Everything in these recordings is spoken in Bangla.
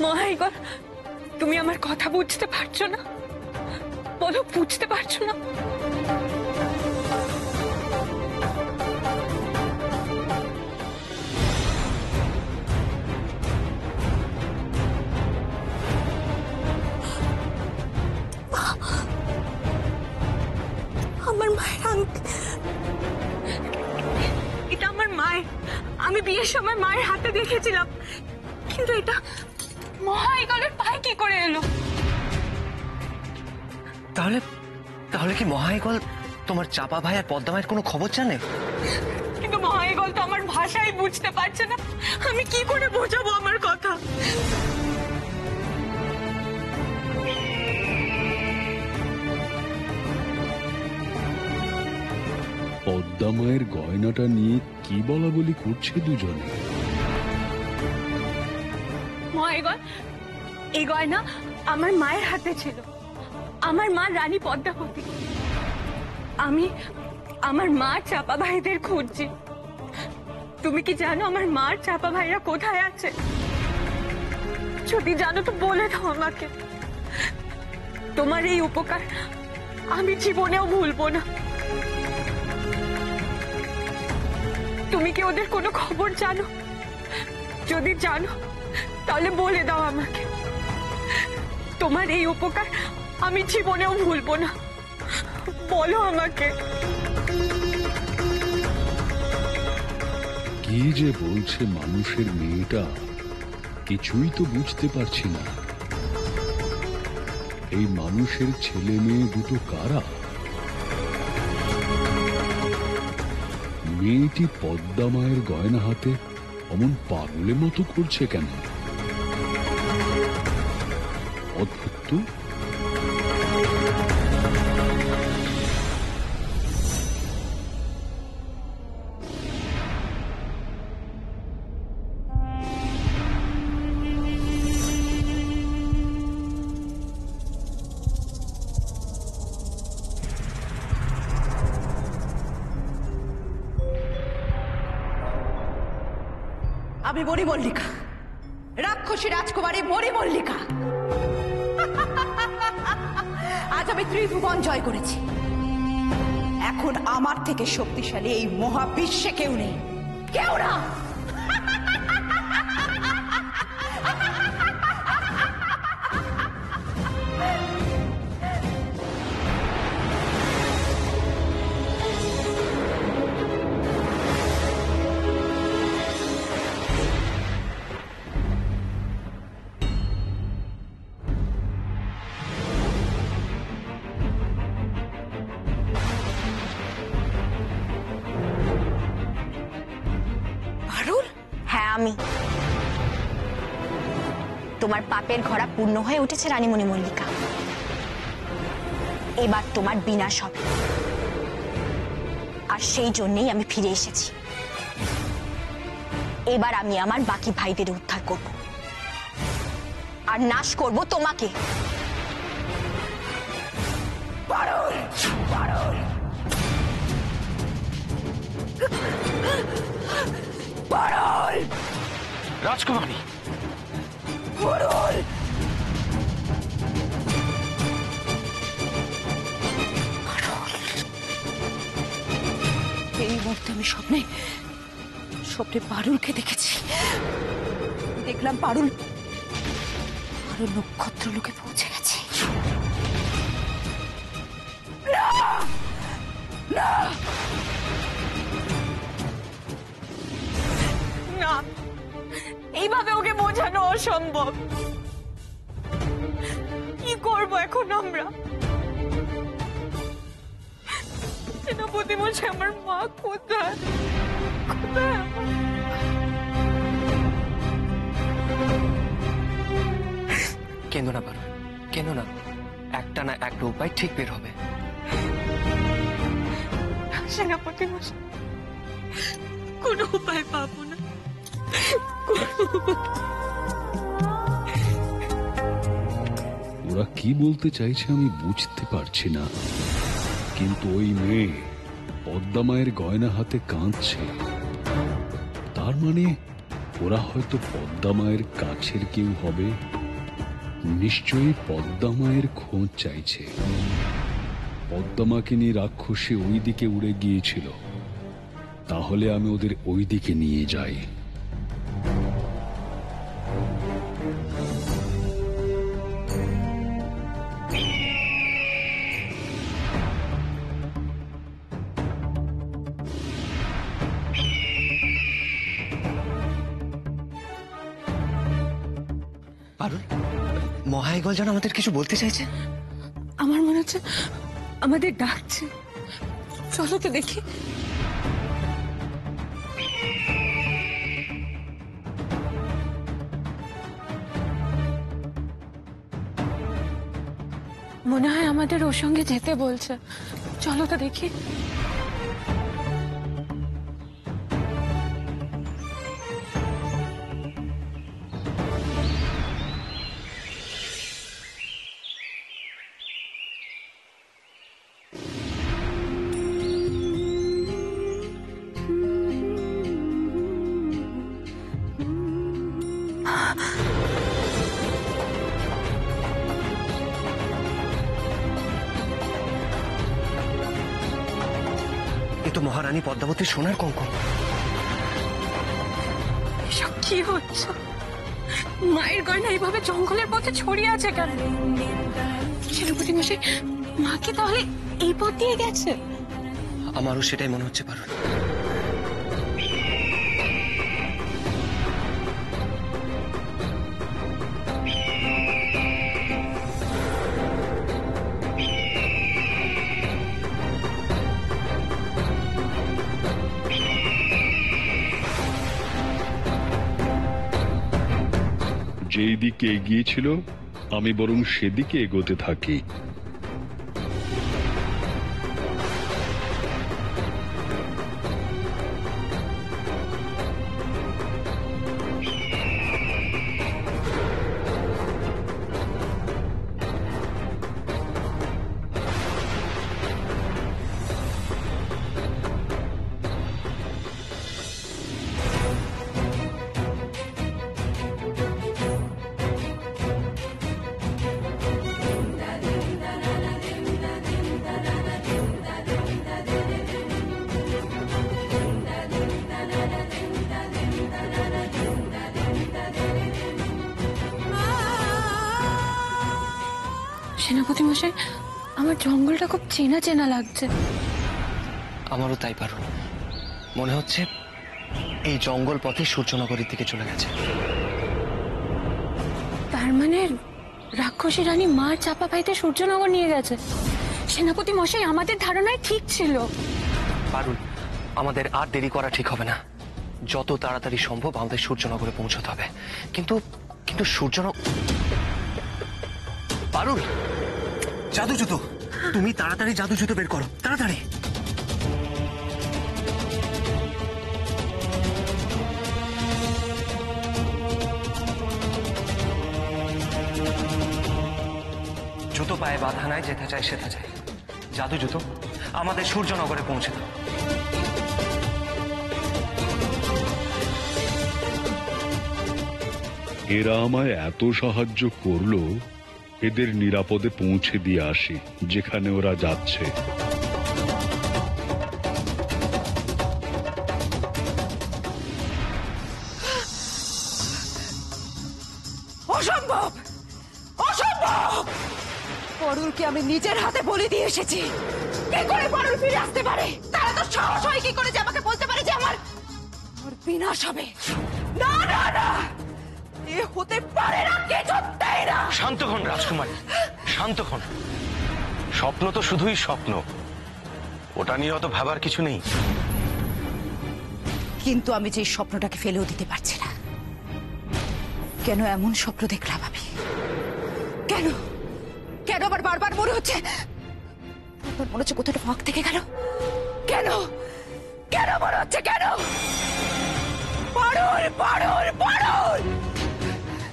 মহাইগল, তুমি আমার কথা বুঝতে পারছো না? বলো, বুঝতে পারছো না? আমার মায়ের এটা আমার মায়ের। আমি বিয়ের সময় মায়ের হাতে দেখেছিলাম, কিন্তু এটা মহাইগলের পায়ে কি করে এলো? তাহলে তাহলে কি মহাইগল তোমার চাপা ভাই আর পদ্মা মায়ের কোনো খবর জানে? কিন্তু মহাইগল তো আমার ভাষাই বুঝতে পারছে না, আমি কি করে বোঝাবো আমার কথা? পদ্মা মায়ের গয়নাটা নিয়ে কি বলা বলি করছে দুজনে? মহাইগল, এই গয়না আমার মায়ের হাতে ছিল। আমার মা রানী পদ্মাবতী। আমি আমার মা চাপা ভাইদের খুঁজছি। তুমি কি জানো আমার মার চাপা ভাইরা কোথায় আছে? যদি জানো তো বলে দাও আমাকে। তোমার এই উপকার আমি জীবনেও ভুলবো না। তুমি কি ওদের কোনো খবর জানো? যদি জানো তাহলে বলে দাও আমাকে। তোমার এই উপকার আমি জীবনেও ভুলবো না, বলো আমাকে। কি যে বলছে মানুষের মেয়েটা, কিছুই তো বুঝতে পারছি না। এই মানুষের ছেলে মেয়ে দুটো কারা? মেয়েটি পদ্মা মায়ের গয়না হাতে অমন পাগলের মতো করছে কেন? অদ্ভুত তো। আমি মণি মল্লিকা, রাক্ষসী রাজকুমারী মণি মল্লিকা। আজ আমি ত্রিভুবন জয় করেছি। এখন আমার থেকে শক্তিশালী এই মহাবিশ্বে কেউ নেই, কেউ না। আমি তোমার পাপের ঘোড়া পূর্ণ হয়ে উঠেছে রানীমণি মল্লিকা। এবার তোমার বিনাশ হবে, আর সেই জন্যই আমি ফিরে এসেছি। এবার আমি আমার বাকি ভাইদের উদ্ধার করব আর নাশ করব তোমাকে। রাজকুমারী, এই মুহূর্তে আমি স্বপ্নে পারুলকে দেখেছি। দেখলাম পারুল নক্ষত্র লোকে পৌঁছে গেছে। না, এইভাবে ওকে বোঝানো অসম্ভব। কি করবো এখন আমরা? সেনাপতি মশাই, আমার মা কোথায়? কেঁদো না পারো, কেঁদো না। একটা না একটা উপায় ঠিক বের হবে। সেনাপতি মশাই, কোনো উপায় পাবো না। ওরা কি বলতে চাইছে আমি বুঝতে পারছি না, কিন্তু ওই মেয়ে পদ্মা মায়ের গয়না হাতে কাঁদছে। তার মানে ওরা হয়তো পদ্মা মায়ের কাছের কেউ হবে। নিশ্চয়ই পদ্মা মায়ের খোঁজ চাইছে। পদ্মা মাকে নিয়ে রাক্ষসী ওই দিকে উড়ে গিয়েছিল, তাহলে আমি ওদের ওই দিকে নিয়ে যাই। পারুল, মহাইগল যেন আমাদের কিছু বলতে চাইছে। আমার মনে হচ্ছে আমাদের ডাকছে, চলো তো দেখি। মনে হয় আমাদের ওর সঙ্গে যেতে বলছে, চলো তো দেখি। এ তো মহারানী পদ্মাবতীর সোনার কঙ্কন। এসব কি হচ্ছে? মায়ের গয়না এইভাবে জঙ্গলের পথে ছড়িয়ে আছে কেন? সেনাপতি মশাই, মা কি তাহলে এই পথ দিয়ে গেছে? আমারও সেটাই মনে হচ্ছে পারুল। যেই দিকে এগিয়েছিল আমি বরং সেদিকে এগোতে থাকি। সেনাপতি মশাই, আমার জঙ্গলটা খুব চেনা চেনা লাগছে। আমারও তাই পারুল, মনে হচ্ছে এই জঙ্গল পথে সূর্যনগরের দিকে চলে গেছে। তার মানে রাক্ষসী রানী মার চাপা পাইতে সূর্যনগর নিয়ে গেছে। সেনাপতি মশাই, আমাদের ধারণায় ঠিক ছিল। পারুল, আমাদের আর দেরি করা ঠিক হবে না। যত তাড়াতাড়ি সম্ভব আমাদের সূর্যনগরে পৌঁছতে হবে। কিন্তু কিন্তু পারুল, জাদু জুতো, তুমি তাড়াতাড়ি জাদু জুতো বের করো, তাড়াতাড়ি। জুতো পায়ে বাধা নাই, যেতে চাই সেটা চাই। জাদু জুতো, আমাদের সূর্যনগরে পৌঁছে দাও। এরা আমায় এত সাহায্য করলো, এদের নিরাপদে পৌঁছে দিয়ে আসি যেখানে ওরা যাচ্ছে। অসম্ভব, অসম্ভব! পরুলকে আমি নিজের হাতে বলি দিয়ে এসেছি। কি করে পরুল ফিরে আসতে পারে? তারা তো সাহস হয় কি করে যে আমাকে বলতে পারে যে আমার বিনাশ হবে? না না না, এ হতে পারে না, কিছুতেই না। শান্ত হন রাজকুমারী, শান্ত হন। স্বপ্ন তো শুধুই স্বপ্ন, ওটা নিয়ে অত ভাবার কিছু নেই। কিন্তু আমি যে স্বপ্নটাকে ফেলেও দিতে পারছি না। কেন এমন স্বপ্ন দেখলাম আমি? কেন কেন আবার বারবার মনে হচ্ছে, মনে হচ্ছে কোথাও ফাঁক থেকে গেল? কেন কেন মনে হচ্ছে? কেন? পারুল, পারুল, পারুল!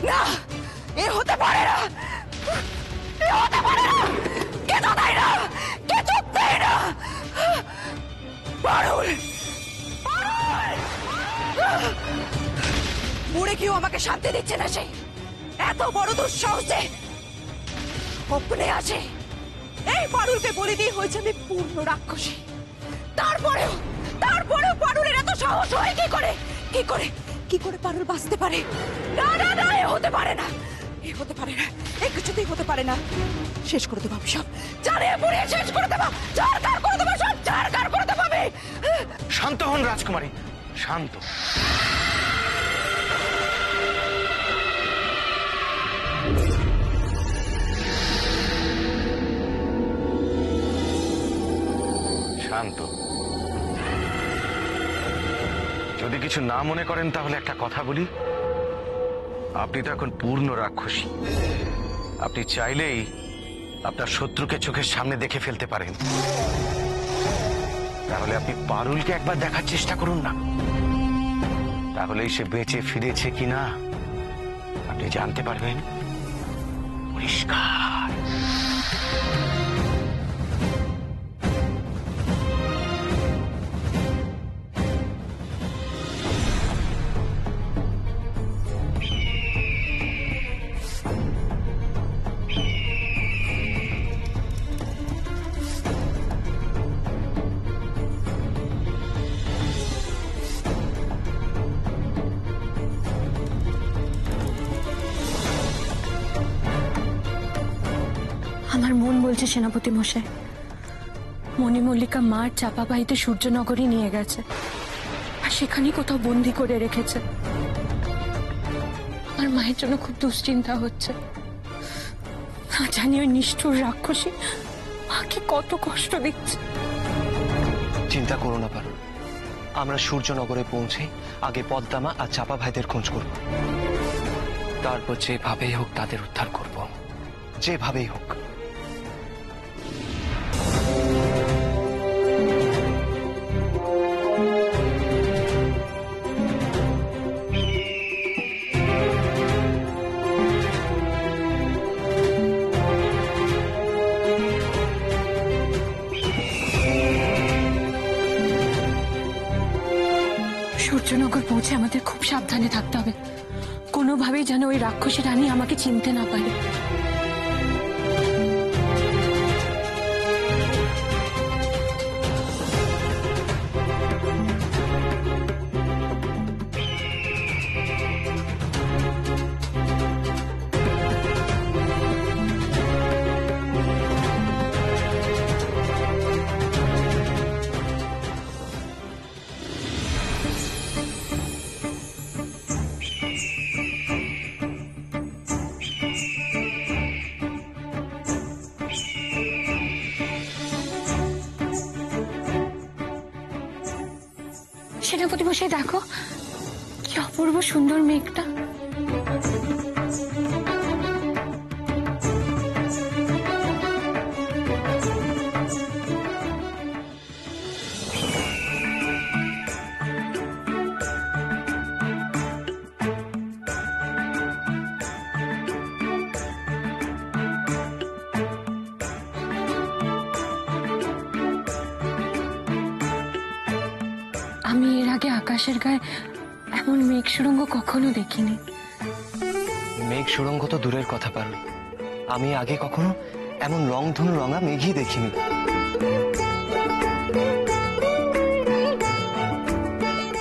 না, এ হতে পারে না, এ হতে পারে না, কিছুতেই না, কিছুতেই না! পারুল, পারুল! দেখেও আমাকে শান্তি দিচ্ছে না সে। এত বড় দুঃসাহস যে স্বপ্নে আসে। এই পারুলকে বলে দিয়ে হয়েছে আমি পূর্ণ রাক্ষসী। তারপরেও পারুলের এত সাহস হয় কি করে? কি করে পারুল বাঁচতে পারে? না না না, এ হতে পারে না, এ হতে পারে না, এ কিছুতেই হতে পারে না। শেষ করে দেবো আমি সব, জ্বালিয়ে পুড়িয়ে শেষ করে দেবো, ছারখার করে দেবো, সব ছারখার করে দেবো আমি। শান্ত হন রাজকুমারী, শান্ত। শান্ত। যদি কিছু না মনে করেন তাহলে একটা কথা বলি। আপনি তো এখন পূর্ণ রাক্ষসী। আপনি চাইলেই আপনার শত্রুকে চোখের সামনে দেখে ফেলতে পারেন। তাহলে আপনি পারুলকে একবার দেখার চেষ্টা করুন না, তাহলেই সে বেঁচে ফিরেছে কিনা আপনি জানতে পারবেন পরিষ্কার। আমার মন বলছে সেনাপতি মশাই, মণিমল্লিকা মার চাপাবাহিতে সূর্যনগরী নিয়ে গেছে, আর সেখানেই কোথাও বন্দি করে রেখেছে। আমার মায়ের জন্য খুব দুশ্চিন্তা হচ্ছে। না জানি ওই নিষ্ঠুর রাক্ষসী মাকে কত কষ্ট দিচ্ছে। চিন্তা করো না পারুল, আমরা সূর্যনগরে পৌঁছে আগে পদ্মামা আর চাপা ভাইদের খোঁজ করব, তারপর যেভাবেই হোক তাদের উদ্ধার করব, যেভাবেই হোক। সূর্যনগর পৌঁছে আমাদের খুব সাবধানে থাকতে হবে, কোনোভাবেই যেন ওই রাক্ষসী রানী আমাকে চিনতে না পারে। সেনাপতি মশাই দেখো, কি অপূর্ব সুন্দর মেঘটা। আমি এর আগে আকাশের গায়ে এমন মেঘ সুড়ঙ্গ কখনো দেখিনি। মেঘ সুড়ঙ্গ তো দূরের কথা পারুল, আমি আগে কখনো এমন রংধনু রঙা মেঘই দেখিনি।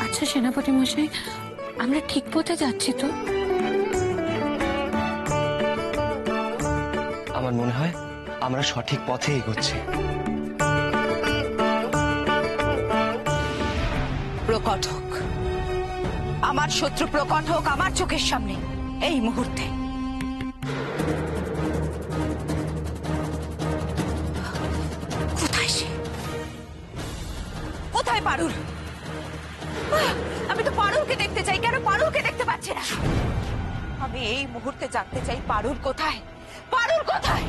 আচ্ছা সেনাপতি মশাই, আমরা ঠিক পথে যাচ্ছি তো? আমার মনে হয় আমরা সঠিক পথে এগোচ্ছি। প্রকট হোক আমার শত্রু, প্রকট হোক আমার চোখের সামনে এই মুহূর্তে। কোথায় সে? কোথায় পারুল? আমি তো পারুলকে দেখতে চাই, কেন পারুলকে দেখতে পাচ্ছি না? আমি এই মুহূর্তে জানতে চাই পারুল কোথায়, পারুল কোথায়?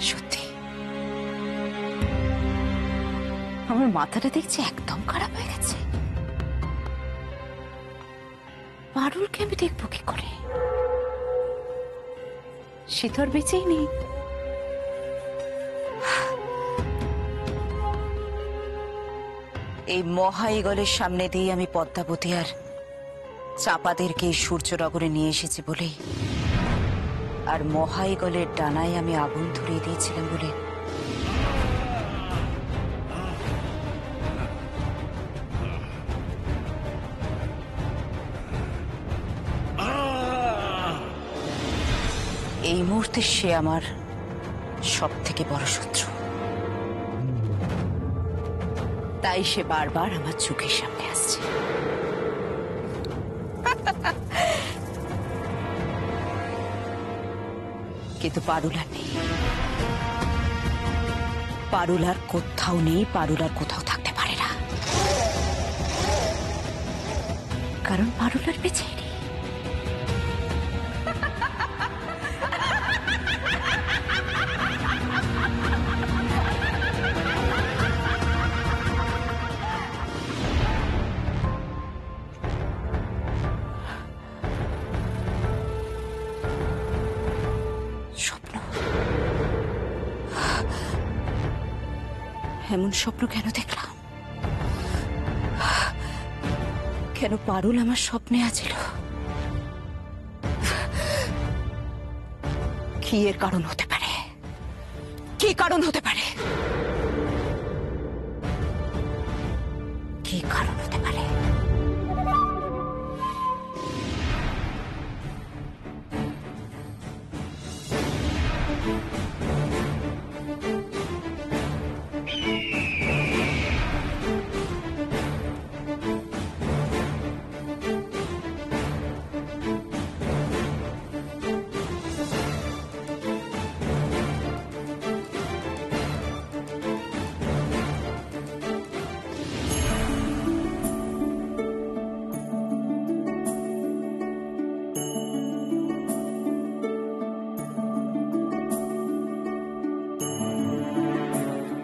সত্যি আমার মাথাটা দেখছি একদম খারাপ হয়ে গেছে। পারুলকে আমি দেখবো কি করে? সে তো আর বেঁচেই নেই। এই মহা ইগলের সামনে দিয়ে আমি পদ্মাবতী আর চাপাদেরকে এই সূর্যনগরে নিয়ে এসেছি বলেই, আর মহা ইগলের ডানায় আমি আগুন ধরিয়ে দিয়েছিলাম বলে এই মুহূর্তে সে আমার সব থেকে বড় শত্রু। তাই সে বারবার আমার চোখের সামনে আসছে। কিন্তু পারুল আর নেই, পারুল আর কোথাও নেই, পারুল আর কোথাও থাকতে পারে না, কারণ পারুল আর বেঁচে নেই। স্বপ্ন, এমন স্বপ্ন কেন দেখলাম? কেন পারুল আমার স্বপ্নে আছিল? কি এর কারণ হতে পারে? কি কারণ হতে পারে? কি কারণ হতে পারে?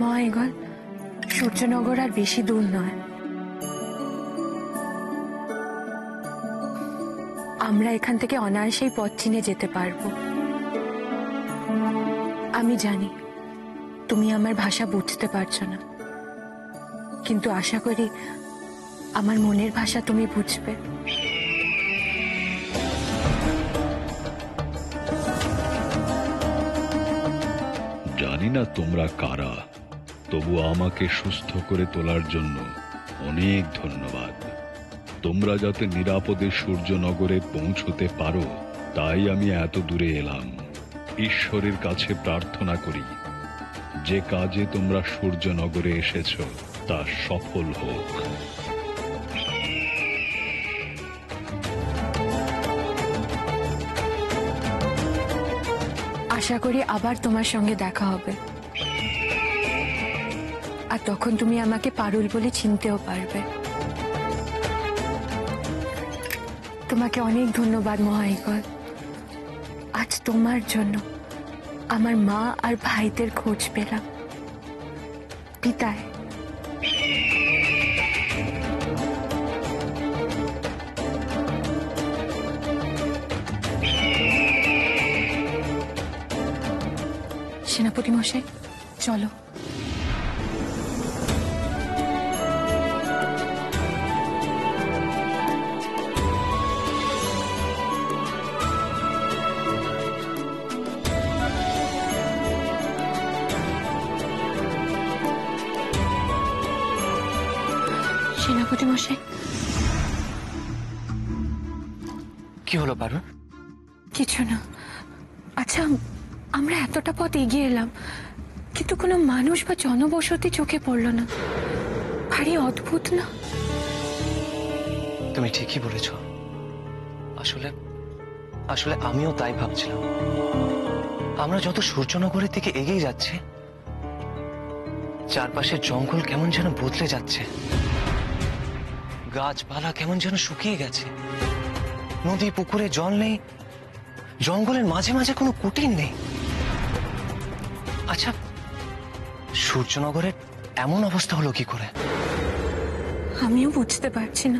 মহাইগল, সূর্যনগর আর বেশি দূর নয়। আমরা এখান থেকে অনায়াসেই পথ চিনে যেতে পারবো। আমি জানি তুমি আমার ভাষা বুঝতে পারছো না, কিন্তু আশা করি আমার মনের ভাষা তুমি বুঝবে। জানি না তোমরা কারা, তবু আমাকে সুস্থ করে তোলার জন্য অনেক ধন্যবাদ। তোমরা যাতে নিরাপদে সূর্যনগরে পৌঁছতে পারো তাই আমি এত দূরে এলাম। ঈশ্বরের কাছে প্রার্থনা করি যে কাজে তোমরা সূর্যনগরে এসেছো তা সফল হোক। আশা করি আবার তোমার সঙ্গে দেখা হবে, আর তখন তুমি আমাকে পারুল বলে চিনতেও পারবে। তোমাকে অনেক ধন্যবাদ মহাইগল। আজ তোমার জন্য আমার মা আর ভাইদের খোঁজ পেলাম। বিদায়। সেনাপতি মশাই, চলো। সেনাপতি মশাই, কি হলো পারুল? কিছু না। আচ্ছা, আমরা এতটা পথ এগিয়ে এলাম, কিন্তু কোনো মানুষ বা জনবসতি চোখে পড়লো না। ভারী অদ্ভুত না? তুমি ঠিকই বলেছ। আসলে আসলে আমিও তাই ভাবছিলাম। আমরা যত সূর্যনগরের দিকে এগিয়ে যাচ্ছি, চারপাশের জঙ্গল কেমন যেন বদলে যাচ্ছে, গাছপালা কেমন যেন শুকিয়ে গেছে, নদী পুকুরে জল নেই, জঙ্গলের মাঝে মাঝে কোনো কুটির নেই। আচ্ছা, সূর্যনগরের এমন অবস্থা হলো কি করে? আমিও বুঝতে পারছি না।